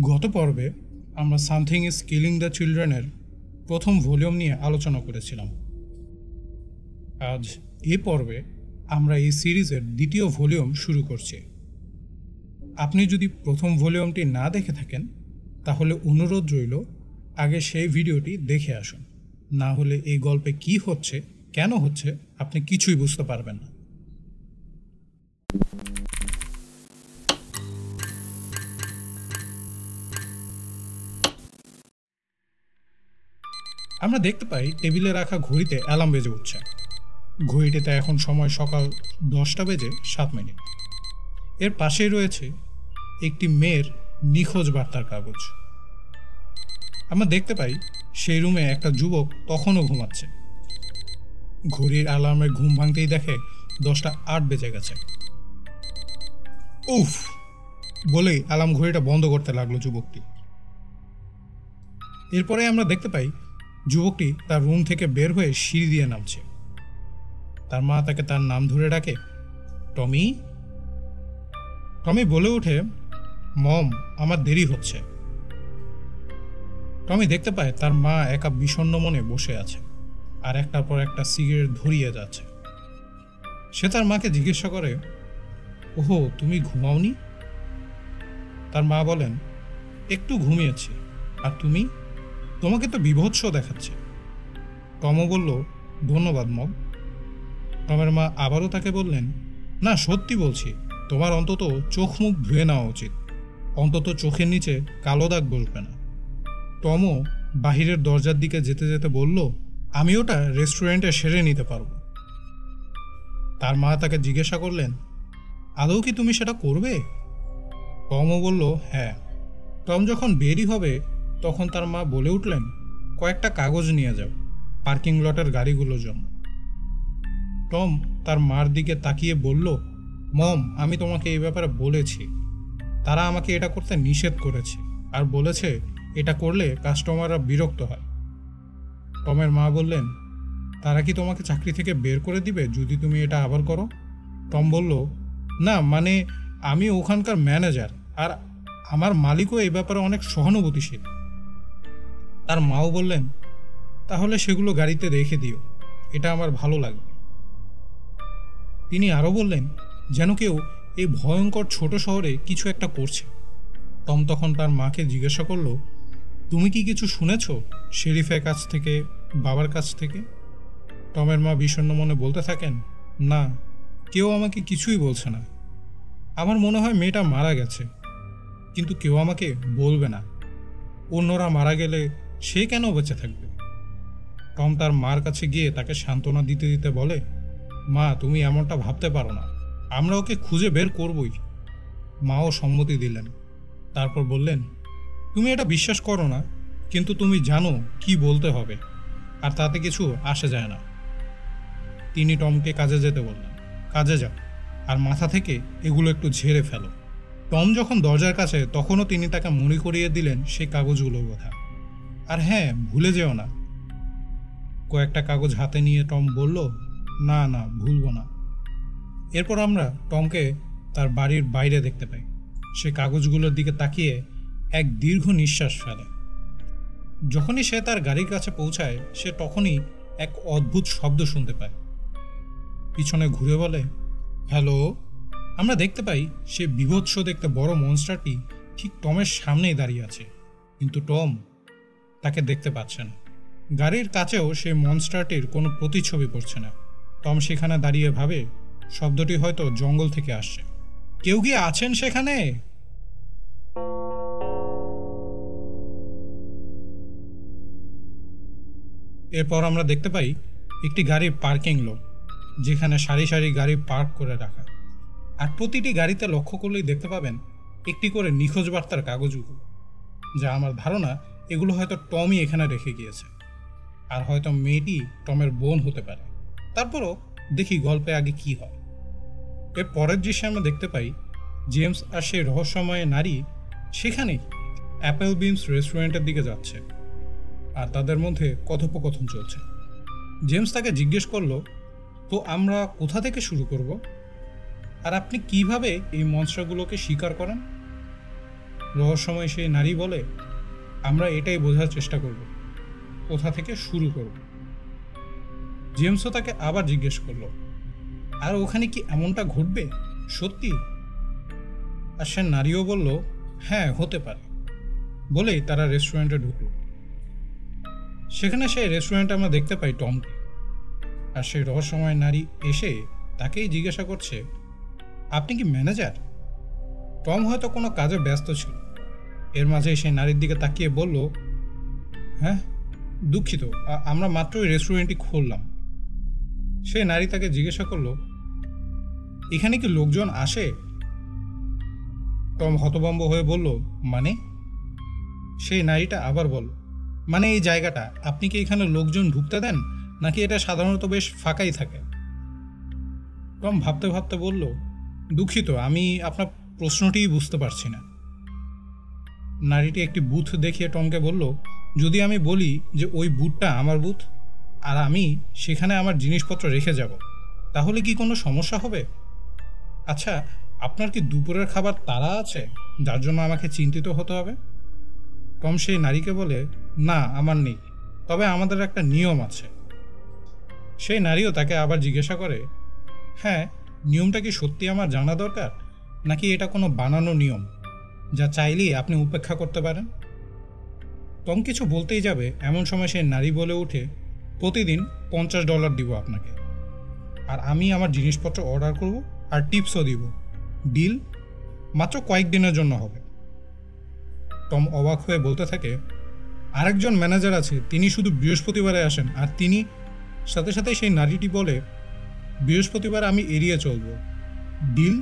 গত পর্বে আমরা সামথিং ইজ কিলিং দ্য চিলড্রেনের প্রথম ভলিউম নিয়ে আলোচনা করেছিলাম। আজ এ পর্বে আমরা এই সিরিজের দ্বিতীয় ভলিউম শুরু করছি। আপনি যদি প্রথম ভলিউমটি না দেখে থাকেন তাহলে অনুরোধ রইল আগে সেই ভিডিওটি দেখে আসুন, না হলে এই গল্পে কি হচ্ছে কেন হচ্ছে আপনি কিছুই বুঝতে পারবেন না। আমরা দেখতে পাই টেবিলে রাখা ঘড়িতে অ্যালার্ম বেজে উঠছে। ঘড়িটিতে এখন সময় সকাল 10:07। এর পাশেই রয়েছে একটি মেয়ের নিখোঁজ বার্তার কাগজ। আমরা দেখতে পাই সেই রুমে একটা যুবক তখনও ঘুমাচ্ছে। ঘড়ির অ্যালার্মের ঘুম ভাঙতেই দেখে 10:08 বেজে গেছে। উফ বলেই অ্যালার্ম ঘড়িটা বন্ধ করতে লাগলো যুবকটি। এরপরে আমরা দেখতে পাই যুবকটি তার রুম থেকে বের হয়ে সিঁড়ি দিয়ে নামছে। তার মা তাকে তার নাম ধরে ডাকে, টমি। টমি বলে ওঠে, মম, আমার দেরি হচ্ছে। টমি দেখতে পায় তার মা একা বিষণ্ণ মনে বসে আছে আর একটার পর একটা সিগারেট ধরিয়ে যাচ্ছে। সে তার মাকে জিজ্ঞাসা করে, ওহো, তুমি ঘুমাওনি? তার মা বলেন, একটু ঘুমিয়েছি। আর তুমি? তোমাকে তো বীভৎস দেখাচ্ছে। টমও বলল, ধন্যবাদ মম। টমের মা আবারও তাকে বললেন, না সত্যি বলছি, তোমার অন্তত চোখ মুখ ধুয়ে নেওয়া উচিত, অন্তত চোখের নিচে কালো দাগ বসবে না। টমও বাহিরের দরজার দিকে যেতে যেতে বলল, আমি ওটা রেস্টুরেন্টে সেরে নিতে পারবো। তার মা তাকে জিজ্ঞাসা করলেন, আদৌ কি তুমি সেটা করবে? টমও বলল, হ্যাঁ। টম যখন বেরি হবে তখন তার মা বলে উঠলেন, কয়েকটা কাগজ নিয়ে যাও পার্কিং লটের গাড়িগুলোর জন্য। টম তার মার দিকে তাকিয়ে বলল, মম, আমি তোমাকে এই ব্যাপারে বলেছি। তারা আমাকে এটা করতে নিষেধ করেছে আর বলেছে এটা করলে কাস্টমাররা বিরক্ত হয়। টমের মা বললেন, তারা কি তোমাকে চাকরি থেকে বের করে দিবে যদি তুমি এটা আবার করো? টম বলল, না, মানে আমি ওখানকার ম্যানেজার আর আমার মালিকও এই ব্যাপারে অনেক সহানুভূতিশীল। তার মাও বললেন, তাহলে সেগুলো গাড়িতে রেখে দিও, এটা আমার ভালো লাগবে। তিনি আরও বললেন, যেন কেউ এই ভয়ঙ্কর ছোট শহরে কিছু একটা করছে। টম তখন তার মাকে জিজ্ঞাসা করল, তুমি কি কিছু শুনেছ শেরিফের কাছ থেকে, বাবার কাছ থেকে? টমের মা বিষণ্ণ মনে বলতে থাকেন, না, কেউ আমাকে কিছুই বলছে না। আমার মনে হয় মেয়েটা মারা গেছে, কিন্তু কেউ আমাকে বলবে না। অন্যরা মারা গেলে সে কেন বেঁচে থাকবে? টম তার মার কাছে গিয়ে তাকে সান্ত্বনা দিতে দিতে বলে, মা, তুমি এমনটা ভাবতে পারো না, আমরা ওকে খুঁজে বের করবই। মাও সম্মতি দিলেন। তারপর বললেন, তুমি এটা বিশ্বাস করো না, কিন্তু তুমি জানো কি বলতে হবে, আর তাতে কিছু আসে যায় না। তিনি টমকে কাজে যেতে বললেন, কাজে যাও আর মাথা থেকে এগুলো একটু ঝেড়ে ফেলো। টম যখন দরজার কাছে তখনও তিনি তাকে মনে করিয়ে দিলেন সেই কাগজগুলোর কথা। আর হ্যাঁ, ভুলে যেও না। কয়েকটা কাগজ হাতে নিয়ে টম বলল, না না, ভুলবো না। এরপর আমরা টমকে তার বাড়ির বাইরে দেখতে পাই। সে কাগজগুলোর দিকে তাকিয়ে এক দীর্ঘ নিঃশ্বাস ফেলে। যখনই সে তার গাড়ির কাছে পৌঁছায় সে তখনই এক অদ্ভুত শব্দ শুনতে পায়। পিছনে ঘুরে বলে, হ্যালো। আমরা দেখতে পাই সে বীভৎস দেখতে বড় মনস্টারটি ঠিক টমের সামনেই দাঁড়িয়ে আছে, কিন্তু টম তাকে দেখতে পাচ্ছে না। গাড়ির কাছেও সেই মনস্টারটির কোনো প্রতিচ্ছবি পড়ছে না। টম সেখানে দাঁড়িয়ে ভাবে শব্দটি হয়তো জঙ্গল থেকে আসছে। কেউ কি আছেন সেখানে? এরপর আমরা দেখতে পাই একটি গাড়ির পার্কিং লট, যেখানে সারি সারি গাড়ি পার্ক করে রাখা। আর প্রতিটি গাড়িতে লক্ষ্য করলেই দেখতে পাবেন একটি করে নিখোঁজ বার্তার কাগজগুলো, যা আমার ধারণা এগুলো হয়তো টমই এখানে রেখে গিয়েছে। আর হয়তো মেয়েটি টমের বোন হতে পারে। তারপরও দেখি গল্পে আগে কি হয়। এর পরের দৃশ্যে আমরা দেখতে পাই জেমস আর সেই রহস্যময় নারী সেখানেই অ্যাপেল বিমস রেস্টুরেন্টের দিকে যাচ্ছে আর তাদের মধ্যে কথোপকথন চলছে। জেমস তাকে জিজ্ঞেস করলো, তো আমরা কোথা থেকে শুরু করব, আর আপনি কিভাবে এই মনস্টারগুলোকে শিকার করেন? রহস্যময় সেই নারী বলে, আমরা এটাই বোঝার চেষ্টা করব, কোথা থেকে শুরু করব। জেমসও তাকে আবার জিজ্ঞেস করলো, আর ওখানে কি এমনটা ঘটবে সত্যি? আর সে নারীও বলল, হ্যাঁ হতে পারে। বলেই তারা রেস্টুরেন্টে ঢুকলো। সেখানে সেই রেস্টুরেন্টে আমরা দেখতে পাই টমকে। আর সেই রহস্যময় নারী এসে তাকেই জিজ্ঞাসা করছে, আপনি কি ম্যানেজার? টম হয়তো কোনো কাজে ব্যস্ত ছিল। এর মাঝে সেই নারীর দিকে তাকিয়ে বলল, হ্যাঁ দুঃখিত, আমরা মাত্রই রেস্টুরেন্টটি খুললাম। সেই নারী তাকে জিজ্ঞাসা করলো, এখানে কি লোকজন আসে? টম হতভম্ব হয়ে বলল, মানে? সেই নারীটা আবার বলল, মানে এই জায়গাটা, আপনি কি এখানে লোকজন ঢুকতে দেন, নাকি এটা সাধারণত বেশ ফাঁকাই থাকে? টম ভাবতে ভাবতে বলল, দুঃখিত, আমি আপনার প্রশ্নটিই বুঝতে পারছি না। নারীটি একটি বুথ দেখিয়ে টমকে বলল, যদি আমি বলি যে ওই বুথটা আমার বুথ আর আমি সেখানে আমার জিনিসপত্র রেখে যাব, তাহলে কি কোনো সমস্যা হবে? আচ্ছা, আপনার কি দুপুরের খাবার তাড়া আছে যার জন্য আমাকে চিন্তিত হতে হবে? টম সেই নারীকে বলে, না আমার নেই, তবে আমাদের একটা নিয়ম আছে। সেই নারীও তাকে আবার জিজ্ঞাসা করে, হ্যাঁ নিয়মটা কি সত্যি আমার জানা দরকার, নাকি এটা কোনো বানানো নিয়ম যা চাইলেই আপনি উপেক্ষা করতে পারেন? টম কিছু বলতেই যাবে এমন সময় সেই নারী বলে উঠে, প্রতিদিন $50 দিব আপনাকে, আর আমি আমার জিনিসপত্র অর্ডার করব আর টিপসও দিব। ডিল? মাত্র কয়েকদিনের জন্য হবে। টম অবাক হয়ে বলতে থাকে, আরেকজন ম্যানেজার আছে, তিনি শুধু বৃহস্পতিবারে আসেন, আর তিনি সাথে সাথে সেই নারীটি বলে, বৃহস্পতিবার আমি এড়িয়ে চলব। ডিল?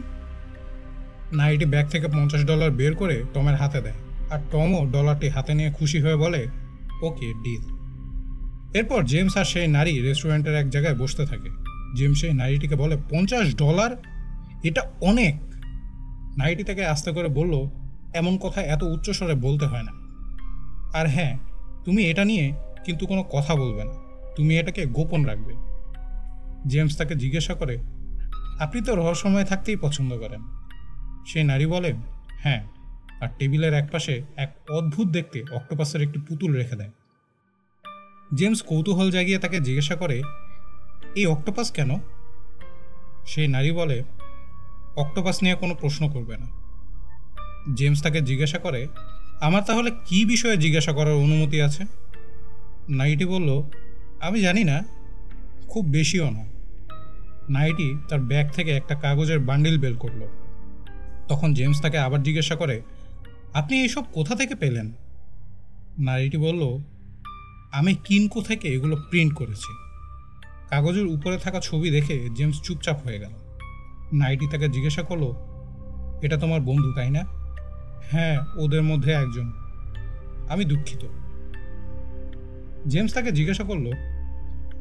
নারীটি ব্যাগ থেকে $50 বের করে টমের হাতে দেয়, আর টমও ডলারটি হাতে নিয়ে খুশি হয়ে বলে, ওকে ডিল। এরপর জেমস আর সেই নারী রেস্টুরেন্টের এক জায়গায় বসতে থাকে। জেমস সেই নারীটিকে বলে, $50? এটা অনেক। নারীটি তাকে আস্তে করে বলল, এমন কথা এত উচ্চস্বরে বলতে হয় না। আর হ্যাঁ, তুমি এটা নিয়ে কিন্তু কোনো কথা বলবে না, তুমি এটাকে গোপন রাখবে। জেমস তাকে জিজ্ঞাসা করে, আপনি তো রহস্যময় থাকতেই পছন্দ করেন। সেই নারী বলে, হ্যাঁ, আর টেবিলের একপাশে এক অদ্ভুত দেখতে অক্টোপাসের একটি পুতুল রেখে দেয়। জেমস কৌতূহল জাগিয়ে তাকে জিজ্ঞাসা করে, এই অক্টোপাস কেন? সেই নারী বলে, অক্টোপাস নিয়ে কোনো প্রশ্ন করবে না। জেমস তাকে জিজ্ঞাসা করে, আমার তাহলে কি বিষয়ে জিজ্ঞাসা করার অনুমতি আছে? নারীটি বলল, আমি জানি না, খুব বেশিও না। নারীটি তার ব্যাগ থেকে একটা কাগজের বান্ডিল বের করল। তখন জেমস তাকে আবার জিজ্ঞাসা করে, আপনি এইসব কোথা থেকে পেলেন? নারীটি বলল, আমি কিনকো থেকে এগুলো প্রিন্ট করেছি। কাগজের উপরে থাকা ছবি দেখে জেমস চুপচাপ হয়ে গেল। নারীটি তাকে জিজ্ঞাসা করলো, এটা তোমার বন্ধু তাই না? হ্যাঁ, ওদের মধ্যে একজন। আমি দুঃখিত। জেমস তাকে জিজ্ঞাসা করলো,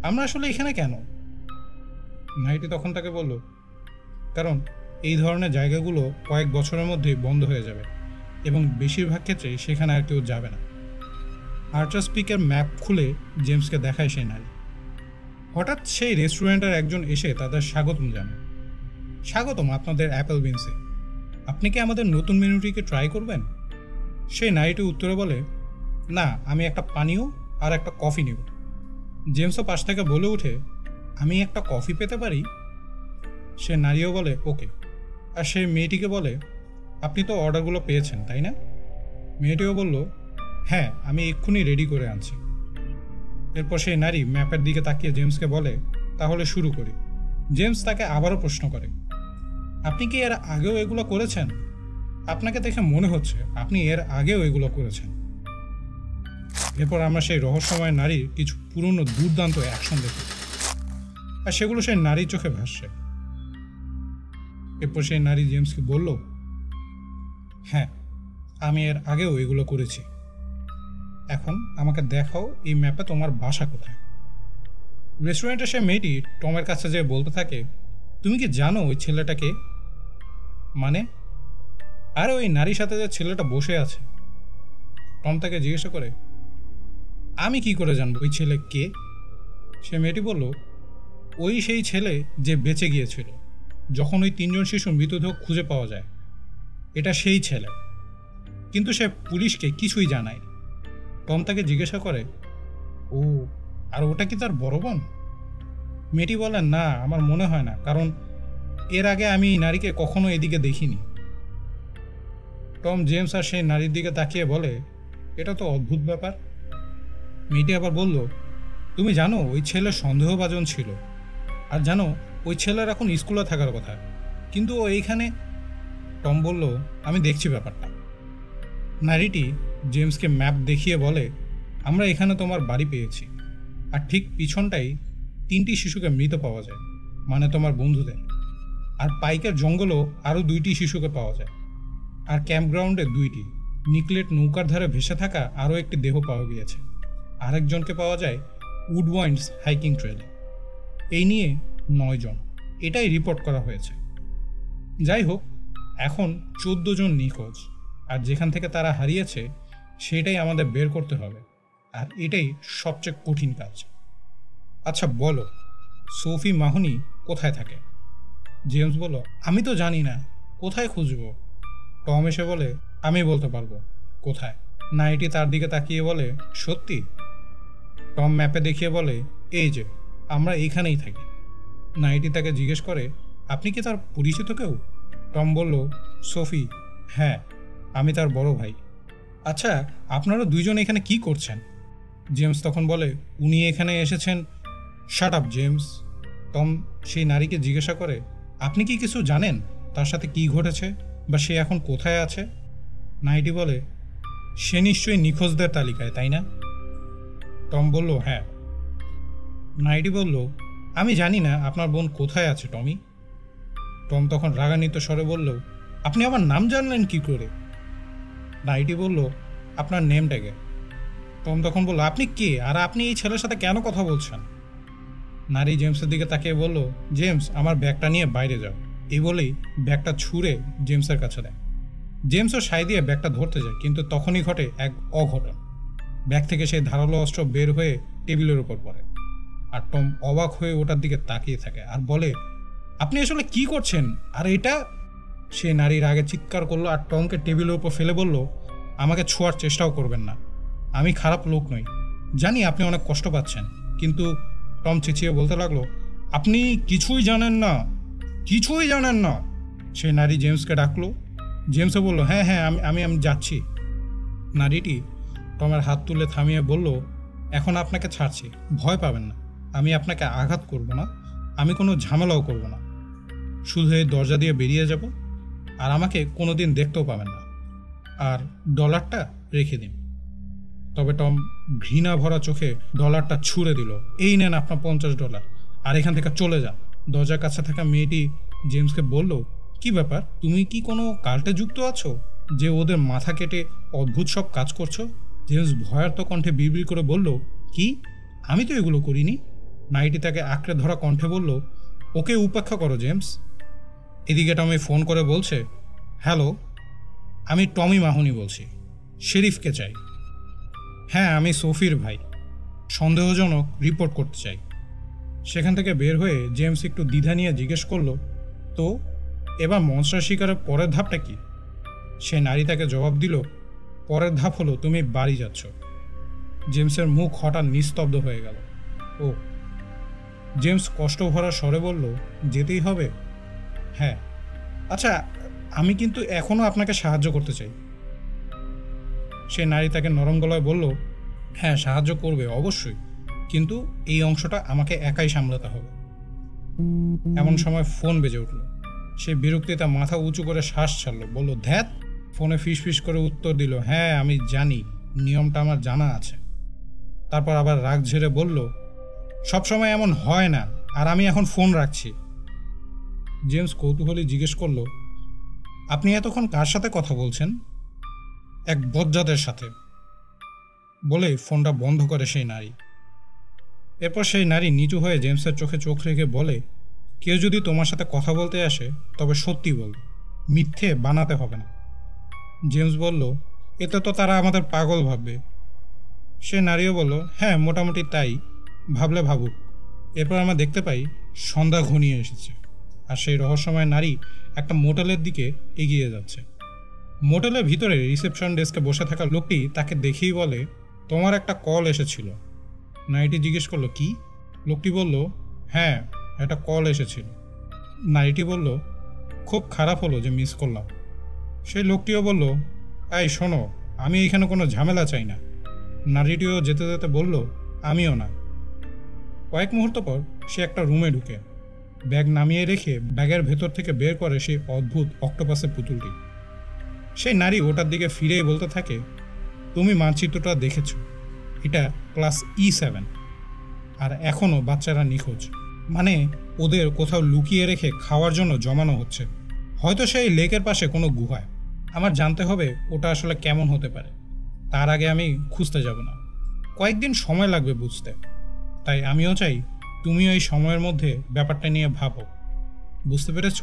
আমরা আসলে এখানে কেন? নারীটি তখন তাকে বলল, কারণ এই ধরনের জায়গাগুলো কয়েক বছরের মধ্যেই বন্ধ হয়ে যাবে, এবং বেশিরভাগ ক্ষেত্রে সেখানে আর কেউ যাবে না। আর্চার্স পিকের ম্যাপ খুলে জেমসকে দেখায় সেই নারী। হঠাৎ সেই রেস্টুরেন্টের একজন এসে তাদের স্বাগতম জানায়। স্বাগতম আপনাদের অ্যাপেল বিনসে, আপনি কি আমাদের নতুন মেনুটিকে ট্রাই করবেন? সেই নারীটি উত্তরে বলে, না, আমি একটা পানীয় আর একটা কফি নেব। জেমসও পাশ থেকে বলে ওঠে, আমি একটা কফি পেতে পারি? সে নারীও বলে, ওকে। আর সেই মেয়েটিকে বলে, আপনি তো অর্ডারগুলো পেয়েছেন তাই না? মেয়েটিও বলল, হ্যাঁ, আমি এক্ষুনি রেডি করে আনছি। এরপর সেই নারী ম্যাপের দিকে তাকিয়ে জেমসকে বলে, তাহলে শুরু করি। জেমস তাকে আবারও প্রশ্ন করে, আপনি কি এর আগেও এগুলো করেছেন? আপনাকে দেখে মনে হচ্ছে আপনি এর আগেও এগুলো করেছেন। এরপর আমরা সেই রহস্যময় নারীর কিছু পুরনো দুর্দান্ত অ্যাকশন দেখি, আর সেগুলো সেই নারীর চোখে ভাসছে। এরপর সেই নারী জেমসকে বলল, হ্যাঁ, আমি এর আগেও এগুলো করেছি। এখন আমাকে দেখাও এই ম্যাপে তোমার বাসা কোথায়। রেস্টুরেন্টে সে মেয়েটি টমের কাছে যেয়ে বলতে থাকে, তুমি কি জানো ওই ছেলেটাকে? মানে? আরে ওই নারীর সাথে যে ছেলেটা বসে আছে। টম তাকে জিজ্ঞাসা করে, আমি কি করে জানবো ওই ছেলে কে? সে মেয়েটি বলল, ওই সেই ছেলে যে বেঁচে গিয়েছিল যখন ওই 3জন শিশুর মৃতদেহ খুঁজে পাওয়া যায়। এটা সেই ছেলে। কিন্তু সে পুলিশকে কিছুই জানায়। টম তাকে জিজ্ঞাসা করে, ও, আর ওটা কি তার বড় বোন? মেয়েটি বলেন, না, আমার মনে হয় না, কারণ এর আগে আমি এই নারীকে কখনো এদিকে দেখিনি। টম জেমস আর সেই নারীর দিকে তাকিয়ে বলে, এটা তো অদ্ভুত ব্যাপার। মেয়েটি আবার বলল, তুমি জানো ওই ছেলে সন্দেহভাজন ছিল, আর জানো ওই ছেলের এখন স্কুলে থাকার কথা, কিন্তু ও এইখানে। টম বলল, আমি দেখছি ব্যাপারটা। নারীটি জেমসকে ম্যাপ দেখিয়ে বলে, আমরা এখানে তোমার বাড়ি পেয়েছি, আর ঠিক পিছনটাই 3টি শিশুকে মৃত পাওয়া যায়, মানে তোমার বন্ধুদের। আর পাইকের জঙ্গলও আরও 2টি শিশুকে পাওয়া যায়, আর ক্যাম্পগ্রাউন্ডে 2টি। নিকলেট নৌকার ধারে ভেসে থাকা আরও একটি দেহ পাওয়া গিয়েছে। আরেকজনকে পাওয়া যায় উডওয়াইন্ডস হাইকিং ট্রেলে। এই নিয়ে 9 জন, এটাই রিপোর্ট করা হয়েছে। যাই হোক, এখন 14 জন নিখোঁজ, আর যেখান থেকে তারা হারিয়েছে সেটাই আমাদের বের করতে হবে, আর এটাই সবচেয়ে কঠিন কাজ। আচ্ছা বলো, সোফি মাহনি কোথায় থাকে? জেমস বলল, আমি তো জানি না, কোথায় খুঁজবো? টম এসে বলে, আমি বলতে পারবো কোথায়। নাইটি তার দিকে তাকিয়ে বলে, সত্যি? টম ম্যাপে দেখিয়ে বলে, এই যে, আমরা এইখানেই থাকি। নাইটি তাকে জিজ্ঞেস করে, আপনি কি তার পরিচিত কেউ? টম বলল, সোফি, হ্যাঁ, আমি তার বড় ভাই। আচ্ছা, আপনারা 2 জন এখানে কি করছেন? জেমস তখন বলে, উনি এখানে এসেছেন। Shut up James. টম সেই নারীকে জিজ্ঞাসা করে, আপনি কি কিছু জানেন তার সাথে কি ঘটেছে, বা সে এখন কোথায় আছে? নাইটি বলে, সে নিশ্চয়ই নিখোঁজদের তালিকায়, তাই না? টম বলল, হ্যাঁ। নাইটি বলল, আমি জানি না আপনার বোন কোথায় আছে টমি। টম তখন রাগান্বিত স্বরে বলল, আপনি আমার নাম জানলেন কি করে? নাইটি বলল, আপনার নেম ট্যাগে। টম তখন বলল, আপনি কে, আর আপনি এই ছেলের সাথে কেন কথা বলছেন? নারী জেমসের দিকে তাকিয়ে বলল, জেমস, আমার ব্যাগটা নিয়ে বাইরে যাও। এই বলেই ব্যাগটা ছুঁড়ে জেমসের কাছে দেয়। জেমসও সাই দিয়ে ব্যাগটা ধরতে যায়, কিন্তু তখনই ঘটে এক অঘটন। ব্যাগ থেকে সেই ধারালো অস্ত্র বের হয়ে টেবিলের উপর পড়ে, আর টম অবাক হয়ে ওটার দিকে তাকিয়ে থাকে আর বলে, আপনি আসলে কি করছেন? আর এটা? সে নারীর আগে চিৎকার করলো আর টমকে টেবিলের উপর ফেলে বলল, আমাকে ছোঁয়ার চেষ্টাও করবেন না, আমি খারাপ লোক নই। জানি আপনি অনেক কষ্ট পাচ্ছেন, কিন্তু টম চেঁচিয়ে বলতে লাগলো, আপনি কিছুই জানেন না, কিছুই জানেন না। সে নারী জেমসকে ডাকলো। জেমসও বলল, হ্যাঁ হ্যাঁ, আমি আমি যাচ্ছি। নারীটি টমের হাত তুলে থামিয়ে বলল, এখন আপনাকে ছাড়ছি, ভয় পাবেন না, আমি আপনাকে আঘাত করব না, আমি কোনো ঝামেলাও করব না, শুধু এই দরজা দিয়ে বেরিয়ে যাব, আর আমাকে কোনোদিন দেখতেও পাবেন না, আর ডলারটা রেখে দিন। তবে টম ঘৃণা ভরা চোখে ডলারটা ছুঁড়ে দিল, এই নেন আপনার $50, আর এখান থেকে চলে যান। দরজার কাছে থাকা মেয়েটি জেমসকে বলল, কি ব্যাপার, তুমি কি কোনো কাল্টে যুক্ত আছো যে ওদের মাথা কেটে অদ্ভুত সব কাজ করছো? জেমস ভয়ার্ত কণ্ঠে বিড়বিড় করে বলল, কি, আমি তো এগুলো করিনি। নাইটি তাকে আঁকড়ে ধরা কণ্ঠে বলল, ওকে উপেক্ষা করো জেমস। এদিকে টমি ফোন করে বলছে, হ্যালো, আমি টমি মাহনি বলছি, শেরিফকে চাই। হ্যাঁ, আমি সোফির ভাই, সন্দেহজনক রিপোর্ট করতে চাই। সেখান থেকে বের হয়ে জেমস একটু দ্বিধা নিয়ে জিজ্ঞেস করল, তো এবার মনস্টার শিকারের পরের ধাপটা কি? সে নারী তাকে জবাব দিল, পরের ধাপ হলো তুমি বাড়ি যাচ্ছ। জেমসের মুখ হঠাৎ নিস্তব্ধ হয়ে গেল। ও, জেমস কষ্ট ভরা স্বরে বলল, যেতেই হবে? হ্যাঁ। আচ্ছা, আমি কিন্তু এখনও আপনাকে সাহায্য করতে চাই। সে নারী তাকে নরম গলায় বলল, হ্যাঁ, সাহায্য করবে অবশ্যই, কিন্তু এই অংশটা আমাকে একাই সামলাতে হবে। এমন সময় ফোন বেজে উঠল। সে বিরক্তিতে মাথা উঁচু করে শ্বাস ছাড়ল, বলল, ধ্যাত। ফোনে ফিস ফিস করে উত্তর দিল, হ্যাঁ আমি জানি, নিয়মটা আমার জানা আছে। তারপর আবার রাগ ঝেড়ে বলল, সবসময় এমন হয় না, আর আমি এখন ফোন রাখছি। জেমস কৌতূহলী জিজ্ঞেস করল, আপনি এতক্ষণ কার সাথে কথা বলছেন? এক বজ্জাতের সাথে, বলে ফোনটা বন্ধ করে সেই নারী। এরপর সেই নারী নিচু হয়ে জেমসের চোখে চোখ রেখে বলে, কেউ যদি তোমার সাথে কথা বলতে আসে তবে সত্যি বলবে, মিথ্যে বানাতে হবে না। জেমস বলল, এতে তো তারা আমাদের পাগল ভাববে। সে নারীও বলল, হ্যাঁ মোটামুটি তাই, ভাবলে ভাবুক। এরপর আমরা দেখতে পাই সন্ধ্যা ঘনিয়ে এসেছে, আর সেই রহস্যময় নারী একটা মোটেলের দিকে এগিয়ে যাচ্ছে। মোটেলের ভিতরে রিসেপশন ডেস্কে বসে থাকা লোকটি তাকে দেখেই বলে, তোমার একটা কল এসেছিল। নারীটি জিজ্ঞেস করলো, কি? লোকটি বলল, হ্যাঁ, একটা কল এসেছিল। নারীটি বলল, খুব খারাপ হলো যে মিস করলাম। সেই লোকটিও বলল, এই শোনো, আমি এখানে কোনো ঝামেলা চাই না। নারীটিও যেতে যেতে বলল, আমিও না। কয়েক মুহূর্ত পর সে একটা রুমে ঢুকে ব্যাগ নামিয়ে রেখে ব্যাগের ভেতর থেকে বের করে সেই অদ্ভুত অক্টোপাসের পুতুলটি। সেই নারী ওটার দিকে ফিরেই বলতে থাকে, তুমি মানচিত্রটা দেখেছ, এটা ক্লাস E7, আর এখনও বাচ্চারা নিখোঁজ। মানে ওদের কোথাও লুকিয়ে রেখে খাওয়ার জন্য জমানো হচ্ছে, হয়তো সেই লেকের পাশে কোনো গুহায়। আমার জানতে হবে ওটা আসলে কেমন হতে পারে। তার আগে আমি খুঁজতে যাব না, কয়েকদিন সময় লাগবে বুঝতে। তাই আমিও চাই তুমিও এই সময়ের মধ্যে ব্যাপারটা নিয়ে ভাবো। বুঝতে পেরেছ?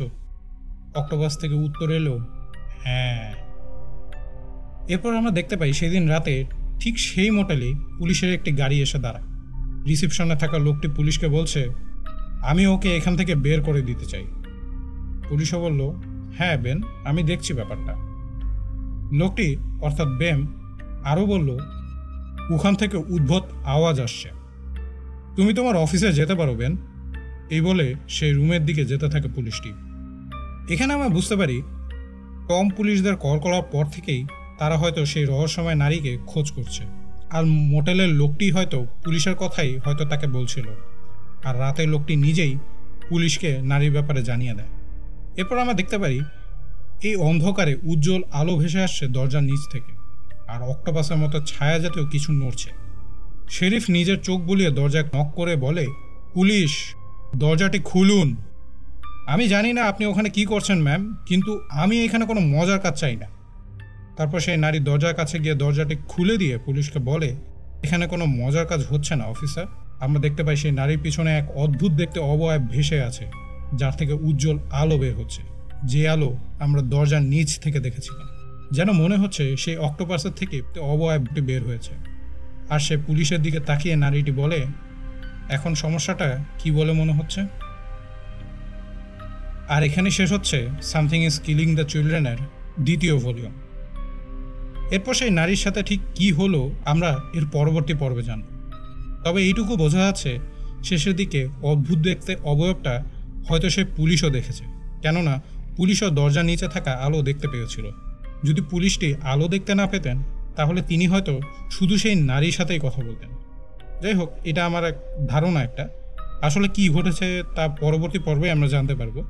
অক্টোপাস থেকে উত্তর এলো, হ্যাঁ। এরপর আমরা দেখতে পাই সেদিন রাতে ঠিক সেই মোটেলে পুলিশের একটি গাড়ি এসে দাঁড়ায়। রিসেপশনে থাকা লোকটি পুলিশকে বলছে, আমি ওকে এখান থেকে বের করে দিতে চাই। পুলিশও বলল, হ্যাঁ বেন, আমি দেখছি ব্যাপারটা। লোকটি অর্থাৎ বেম আরও বলল, ওখান থেকে উদ্ভট আওয়াজ আসছে, তুমি তোমার অফিসে যেতে পারো বেন। এই বলে সেই রুমের দিকে যেতে থাকে পুলিশটি। এখানে আমরা বুঝতে পারি টম পুলিশদের কল করার পর থেকেই তারা হয়তো সেই রহস্যময় নারীকে খোঁজ করছে, আর মোটেলের লোকটি হয়তো পুলিশের কথাই হয়তো তাকে বলছিল, আর রাতে লোকটি নিজেই পুলিশকে নারীর ব্যাপারে জানিয়ে দেয়। এরপর আমরা দেখতে পারি এই অন্ধকারে উজ্জ্বল আলো ভেসে আসছে দরজার নিচ থেকে, আর অক্টোপাসের মতো ছায়া জাতীয় কিছু নড়ছে। শেরিফ নিজের চোখ বুলিয়ে দরজায় নক করে বলে, পুলিশ, দরজাটি খুলুন। আমি জানি না আপনি ওখানে কি করছেন ম্যাম, কিন্তু আমি এখানে কোনো মজার কাজ চাই না। তারপর সেই নারী দরজার কাছে গিয়ে দরজাটি খুলে দিয়ে পুলিশকে বলে, এখানে কোনো মজার কাজ হচ্ছে না অফিসার। আমরা দেখতে পাই সেই নারীর পিছনে এক অদ্ভুত দেখতে অবয়ব ভেসে আছে, যার থেকে উজ্জ্বল আলো বের হচ্ছে, যে আলো আমরা দরজার নিচ থেকে দেখেছিলাম। যেন মনে হচ্ছে সেই অক্টোপাসের থেকে অবয়বটি বের হয়েছে। আর সে পুলিশের দিকে তাকিয়ে নারীটি বলে, এখন সমস্যাটা কি বলে মনে হচ্ছে? আর এখানে শেষ হচ্ছে সামথিং ইজ কিলিং দ্য চিলড্রেনের দ্বিতীয় ভলিউম। এরপর সেই নারীর সাথে ঠিক কি হলো আমরা এর পরবর্তী পর্বে জানব। তবে এইটুকু বোঝা যাচ্ছে শেষের দিকে অদ্ভুত দেখতে অবয়বটা হয়তো সে পুলিশও দেখেছে, কেননা পুলিশও দরজার নিচে থাকা আলো দেখতে পেয়েছিল। যদি পুলিশটি আলো দেখতে না পেতেন তাহলে তিনি হয়তো শুধু সেই নারীর সাথেই কথা বলতেন। যাই হোক, এটা আমার এক ধারণা একটা। আসলে কি ঘটেছে তা পরবর্তী পর্বে আমরা জানতে পারবো।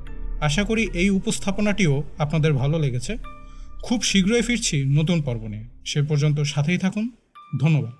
আশা করি এই উপস্থাপনাটিও আপনাদের ভালো লেগেছে। খুব শীঘ্রই ফিরছি নতুন পর্ব নিয়ে। সে পর্যন্ত সাথেই থাকুন। ধন্যবাদ।